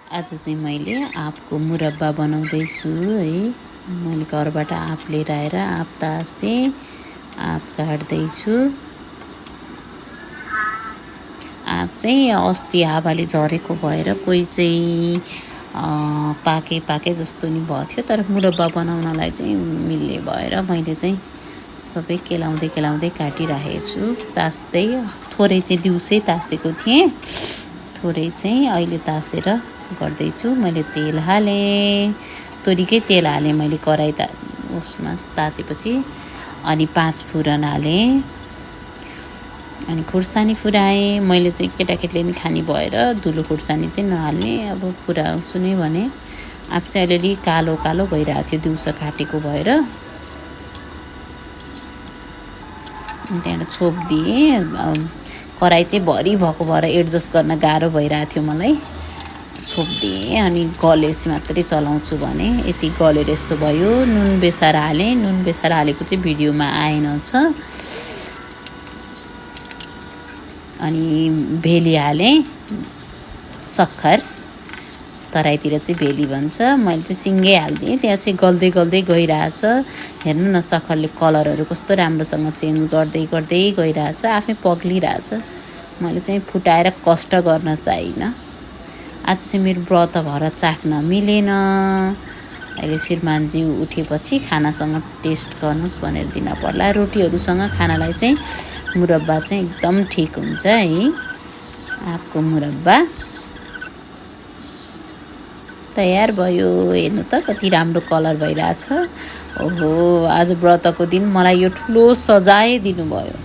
आज चाहिँ मैले आँपको मुरब्बा बनाउँदैछु है। मैले घरबाट आँप लिएर आएर आँप तासेँ, आँप काट्दैछु। आँप चाहिँ अस्ति हावाले झरेको भएर कोही चाहिँ पाके जस्तो नि भयो थियो, तर मुरब्बा बनाउनलाई चाहिँ मिल्ने भएर मैले चाहिँ सबै केलाउँदै काटिराखेको छु। तास्दै थोरै चाहिँ दिउँसै तासेको थिएँ, थोरै चाहिँ अहिले तासेर गर्दैछु। मैले तेल हालेँ, तोरीकै तेल हालेँ मैले कराई उसमा तातेपछि। अनि 5 फुरन हालेँ, अनि खुर्सानी फुराएँ। मैले चाहिँ केटाकेटीले नि खाने भएर धुलो खुर्सानी चाहिँ नहाल्ने, अब फुराउँछु नै भने। आँप चाहिँ अलिअलि कालो कालो भइरहेको थियो दिउँसो काटेको भएर। त्यहाँबाट छोपिदिएँ। कराई चाहिँ भरि भएको भएर एडजस्ट गर्न गाह्रो भइरहेको थियो मलाई। छोपिदिएँ अनि गलेपछि मात्रै चलाउँछु भने। यति गलेर यस्तो भयो। नुन बेसार हालेँ, नुन बेसार हालेको चाहिँ भिडियोमा आएन छ। अनि भेली हालेँ, सक्खर, तराईतिर चाहिँ भेली भन्छ, मैले चाहिँ सिङ्गै हालिदिएँ। त्यहाँ चाहिँ गल्दै गइरहेछ। हेर्नु न, सक्खरले कलरहरू कस्तो राम्रोसँग चेन्ज गर्दै गइरहेछ, आफै पग्लिरहेछ। मैले चाहिँ फुटाएर कष्ट गर्न चाहिनँ। आज चाहिँ मेरो व्रत भएर चाख्न मिलेन। अहिले श्रीमानजी उठेपछि खानासँग टेस्ट गर्नुहोस् भनेर दिन पर्ला। रोटीहरूसँग खानालाई चाहिँ मुरब्बा चाहिँ एकदम ठिक हुन्छ है। आँपको मुरब्बा तयार भयो। हेर्नु त कति राम्रो कलर भइरहेछ। ओहो, आज व्रतको दिन मलाई यो ठुलो सजाय दिनुभयो।